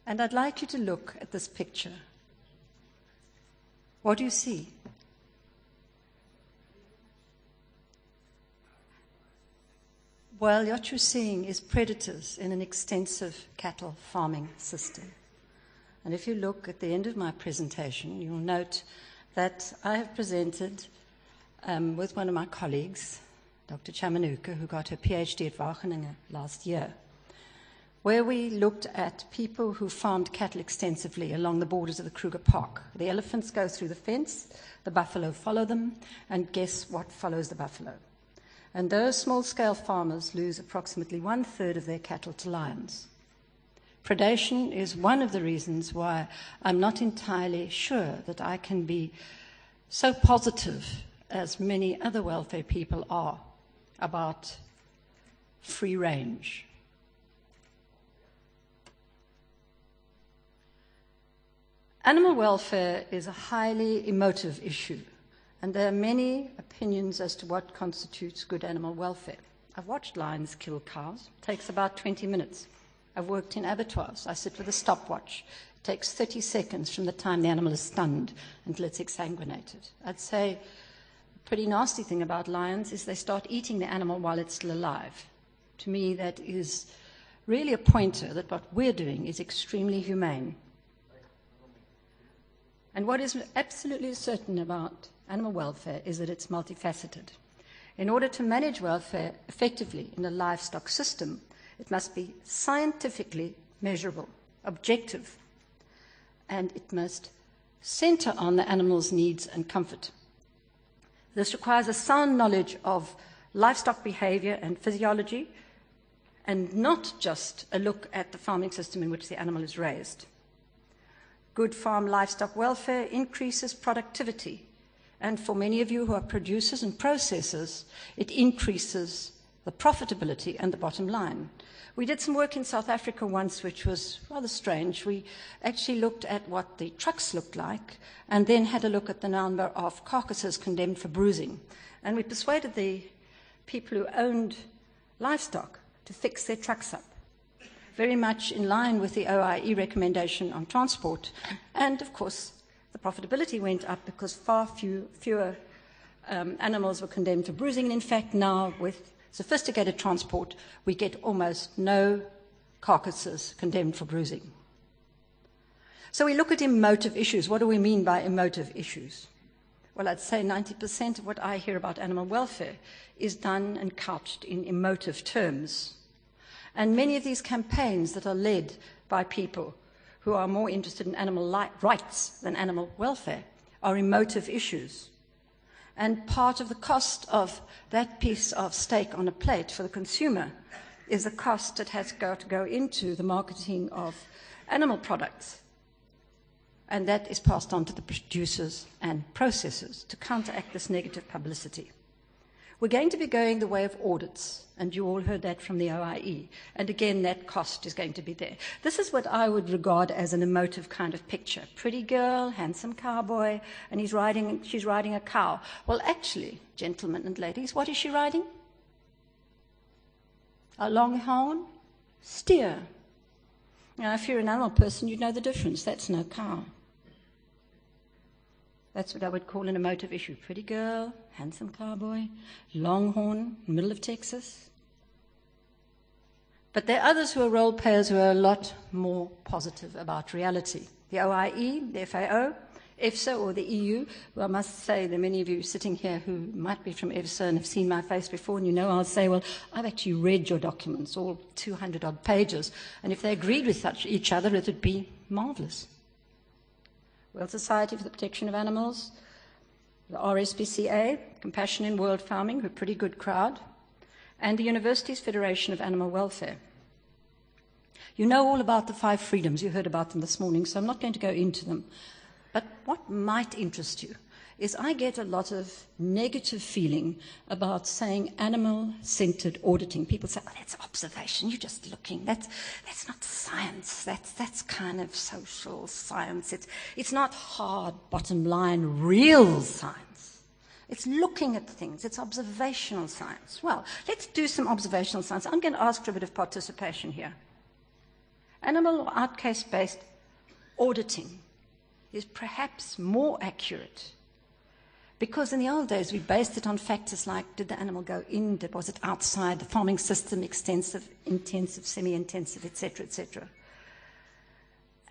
And I'd like you to look at this picture. What do you see? Well, what you're seeing is predators in an extensive cattle farming system. And if you look at the end of my presentation, you'll note that I have presented with one of my colleagues, Dr. Chamanuka, who got her PhD at Wageningen last year, where we looked at people who farmed cattle extensively along the borders of the Kruger Park. The elephants go through the fence, the buffalo follow them, and guess what follows the buffalo? And those small-scale farmers lose approximately 1/3 of their cattle to lions. Predation is one of the reasons why I'm not entirely sure that I can be so positive as many other welfare people are about free range. Animal welfare is a highly emotive issue, and there are many opinions as to what constitutes good animal welfare. I've watched lions kill cows. It takes about 20 minutes. I've worked in abattoirs. I sit with a stopwatch. It takes 30 seconds from the time the animal is stunned until it's exsanguinated. I'd say a pretty nasty thing about lions is they start eating the animal while it's still alive. To me, that is really a pointer that what we're doing is extremely humane. And what is absolutely certain about animal welfare is that it's multifaceted. In order to manage welfare effectively in a livestock system, it must be scientifically measurable, objective, and it must center on the animal's needs and comfort. This requires a sound knowledge of livestock behavior and physiology, and not just a look at the farming system in which the animal is raised. Good farm livestock welfare increases productivity, and for many of you who are producers and processors, it increases the profitability and the bottom line. We did some work in South Africa once, which was rather strange. We actually looked at what the trucks looked like and then had a look at the number of carcasses condemned for bruising. And we persuaded the people who owned livestock to fix their trucks up, very much in line with the OIE recommendation on transport. And, of course, the profitability went up because far fewer animals were condemned for bruising. And, in fact, now with sophisticated transport, we get almost no carcasses condemned for bruising. So we look at emotive issues. What do we mean by emotive issues? Well, I'd say 90% of what I hear about animal welfare is done and couched in emotive terms. And many of these campaigns that are led by people who are more interested in animal rights than animal welfare are emotive issues. And part of the cost of that piece of steak on a plate for the consumer is the cost that has got to go into the marketing of animal products. And that is passed on to the producers and processors to counteract this negative publicity. We're going to be going the way of audits, and you all heard that from the OIE. And again, that cost is going to be there. This is what I would regard as an emotive kind of picture. Pretty girl, handsome cowboy, and she's riding a cow. Well, actually, gentlemen and ladies, what is she riding? A longhorn steer. Now, if you're an animal person, you'd know the difference. That's no cow. That's what I would call an emotive issue. Pretty girl, handsome cowboy, longhorn, middle of Texas. But there are others who are role players who are a lot more positive about reality. The OIE, the FAO, EFSA, or the EU. Well, I must say there are many of you sitting here who might be from EFSA and have seen my face before, and you know I'll say, well, I've actually read your documents, all 200-odd pages, and if they agreed with each other, it would be marvelous. World Society for the Protection of Animals, the RSPCA, Compassion in World Farming, who are a pretty good crowd, and the Universities Federation of Animal Welfare. You know all about the 5 freedoms. You heard about them this morning, so I'm not going to go into them. But what might interest you is I get a lot of negative feeling about saying animal-centered auditing. People say, oh, that's observation, you're just looking. That's not science. That's kind of social science. It's not hard, bottom line, real science. It's looking at things. It's observational science. Well, let's do some observational science. I'm going to ask for a bit of participation here. Animal or outcase-based auditing is perhaps more accurate, because in the old days we based it on factors like, did the animal go in, was it outside, the farming system, extensive, intensive, semi-intensive, etc., etc.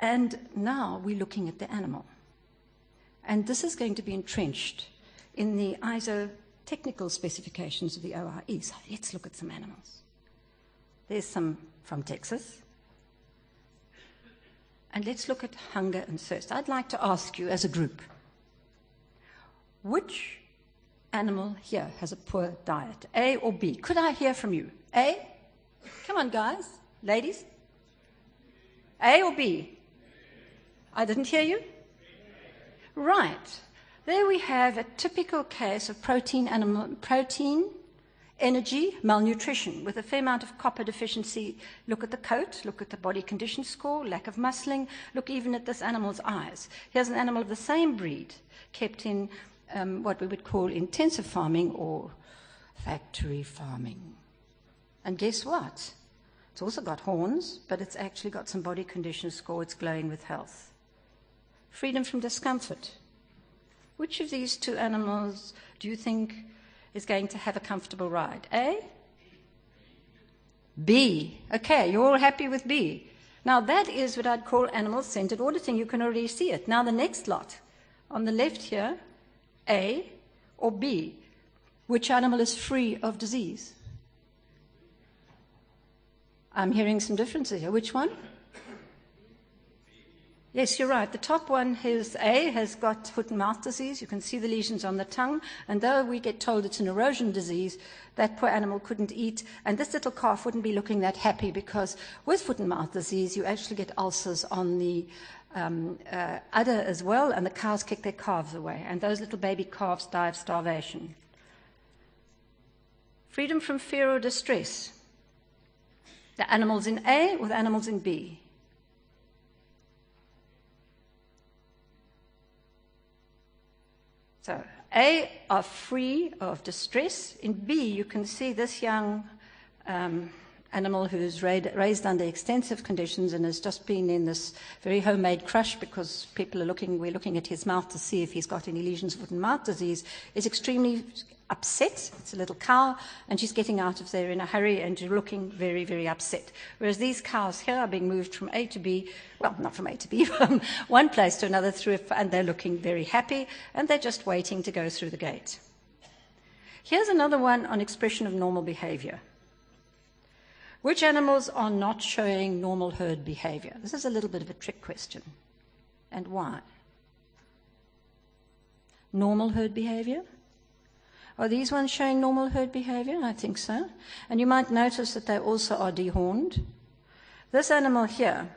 And now we're looking at the animal. And this is going to be entrenched in the ISO technical specifications of the OIE. So let's look at some animals. There's some from Texas. And let's look at hunger and thirst. I'd like to ask you as a group, which animal here has a poor diet, A or B? Could I hear from you? A? Come on, guys, ladies. A or B? I didn't hear you? Right. There we have a typical case of protein, energy, malnutrition, with a fair amount of copper deficiency. Look at the coat, look at the body condition score, lack of muscling, look even at this animal's eyes. Here's an animal of the same breed, kept in what we would call intensive farming or factory farming. And guess what? It's also got horns, but it's actually got some body condition score. It's glowing with health. Freedom from discomfort. Which of these two animals do you think is going to have a comfortable ride? A? B. Okay, you're all happy with B. Now that is what I'd call animal-centered auditing. You can already see it. Now the next lot. On the left here, A or B. Which animal is free of disease? I'm hearing some differences here. Which one? Yes, you're right. The top one is A, has got foot and mouth disease. You can see the lesions on the tongue. And though we get told it's an erosion disease, that poor animal couldn't eat. And this little calf wouldn't be looking that happy, because with foot and mouth disease, you actually get ulcers on the udder as well, and the cows kick their calves away. And those little baby calves die of starvation. Freedom from fear or distress. The animals in A or the animals in B? So A are free of distress. In B, you can see this young animal who's raised under extensive conditions and has just been in this very homemade crush, because we're looking at his mouth to see if he's got any lesions of foot and mouth disease, is extremely upset. It's a little cow, and she's getting out of there in a hurry, and you're looking very, very upset. Whereas these cows here are being moved from A to B, well, not from A to B, from one place to another, and they're looking very happy, and they're just waiting to go through the gate. Here's another one on expression of normal behavior. Which animals are not showing normal herd behavior? This is a little bit of a trick question. And why? Normal herd behavior? Are these ones showing normal herd behavior? I think so. And you might notice that they also are dehorned. This animal here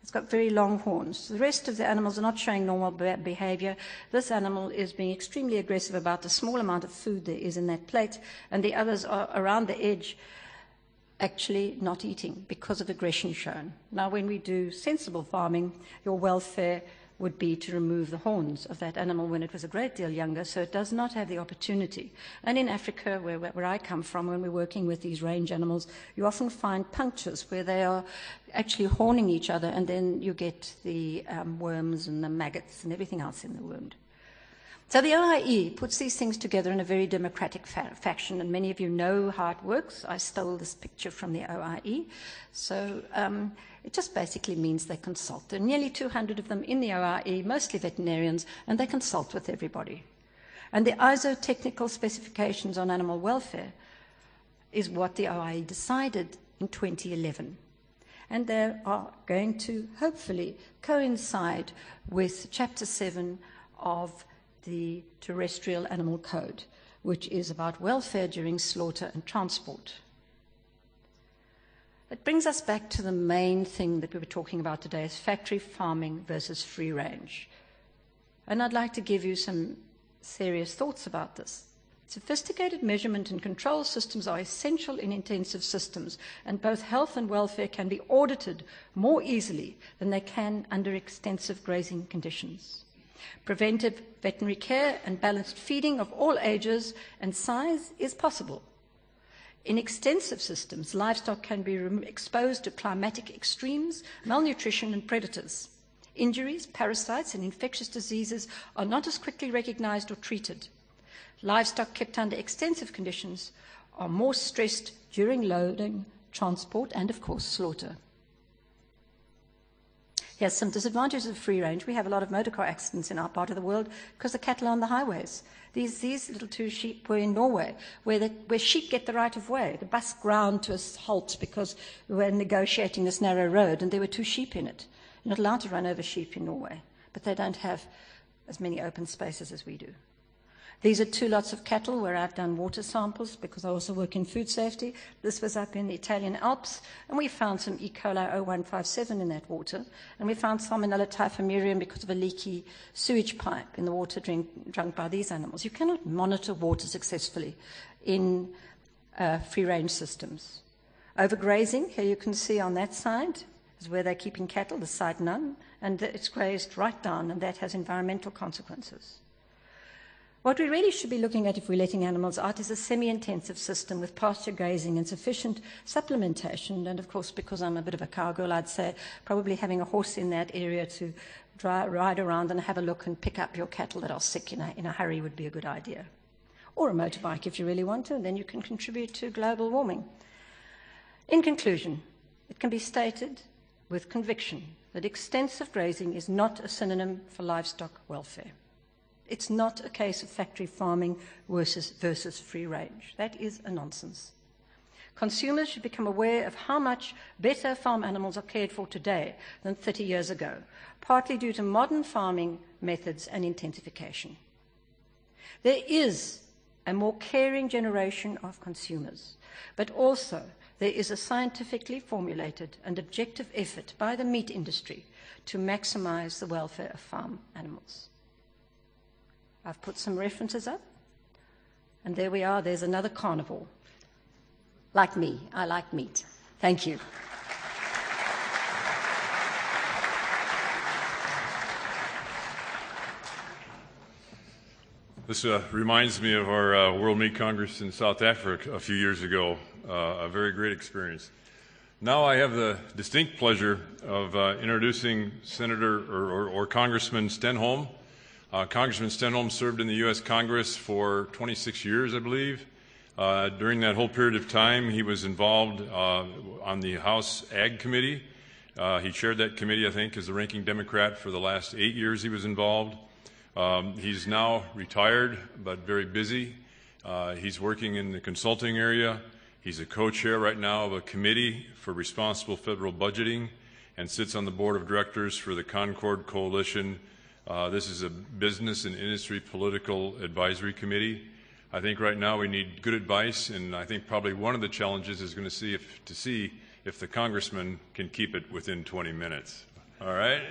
has got very long horns. The rest of the animals are not showing normal behavior. This animal is being extremely aggressive about the small amount of food there is in that plate, and the others are around the edge, actually not eating because of aggression shown. Now, when we do sensible farming, your welfare would be to remove the horns of that animal when it was a great deal younger, so it does not have the opportunity. And in Africa, where I come from, when we're working with these range animals, you often find punctures where they are actually horning each other, and then you get the worms and the maggots and everything else in the wound. So the OIE puts these things together in a very democratic fashion, and many of you know how it works. I stole this picture from the OIE. So it just basically means they consult. There are nearly 200 of them in the OIE, mostly veterinarians, and they consult with everybody. And the ISO technical specifications on animal welfare is what the OIE decided in 2011. And they are going to hopefully coincide with Chapter 7 of the Terrestrial Animal Code, which is about welfare during slaughter and transport. It brings us back to the main thing that we were talking about today, is factory farming versus free range. And I'd like to give you some serious thoughts about this. Sophisticated measurement and control systems are essential in intensive systems, and both health and welfare can be audited more easily than they can under extensive grazing conditions. Preventive veterinary care and balanced feeding of all ages and size is possible. In extensive systems, livestock can be exposed to climatic extremes, malnutrition, and predators. Injuries, parasites, and infectious diseases are not as quickly recognized or treated. Livestock kept under extensive conditions are more stressed during loading, transport, and, of course, slaughter. Here's some disadvantages of free range. We have a lot of motor car accidents in our part of the world because the cattle are on the highways. These little two sheep were in Norway, where sheep get the right of way. The bus ground to a halt because we were negotiating this narrow road, and there were two sheep in it. You're not allowed to run over sheep in Norway, but they don't have as many open spaces as we do. These are two lots of cattle where I've done water samples because I also work in food safety. This was up in the Italian Alps, and we found some E. coli 0157 in that water, and we found Salmonella typhimurium because of a leaky sewage pipe in the water drunk by these animals. You cannot monitor water successfully in free-range systems. Overgrazing, here you can see on that side, is where they're keeping cattle, the side none, and it's grazed right down, and that has environmental consequences. What we really should be looking at if we're letting animals out is a semi-intensive system with pasture grazing and sufficient supplementation. And of course, because I'm a bit of a cowgirl, I'd say probably having a horse in that area to ride around and have a look and pick up your cattle that are sick in a hurry would be a good idea. Or a motorbike if you really want to, and then you can contribute to global warming. In conclusion, it can be stated with conviction that extensive grazing is not a synonym for livestock welfare. It's not a case of factory farming versus free range. That is a nonsense. Consumers should become aware of how much better farm animals are cared for today than 30 years ago, partly due to modern farming methods and intensification. There is a more caring generation of consumers, but also there is a scientifically formulated and objective effort by the meat industry to maximize the welfare of farm animals. I've put some references up, and there we are. There's another carnivore. Like me, I like meat. Thank you. This reminds me of our World Meat Congress in South Africa a few years ago, a very great experience. Now I have the distinct pleasure of introducing Senator or Congressman Stenholm. Congressman Stenholm served in the U.S. Congress for 26 years, I believe. During that whole period of time, he was involved on the House Ag Committee. He chaired that committee, I think, as the ranking Democrat for the last 8 years he was involved. He's now retired, but very busy. He's working in the consulting area. He's a co-chair right now of a committee for responsible federal budgeting and sits on the board of directors for the Concord Coalition. This is a business and industry political advisory committee. I think right now we need good advice, and I think probably one of the challenges is going to see if the congressman can keep it within 20 minutes. All right?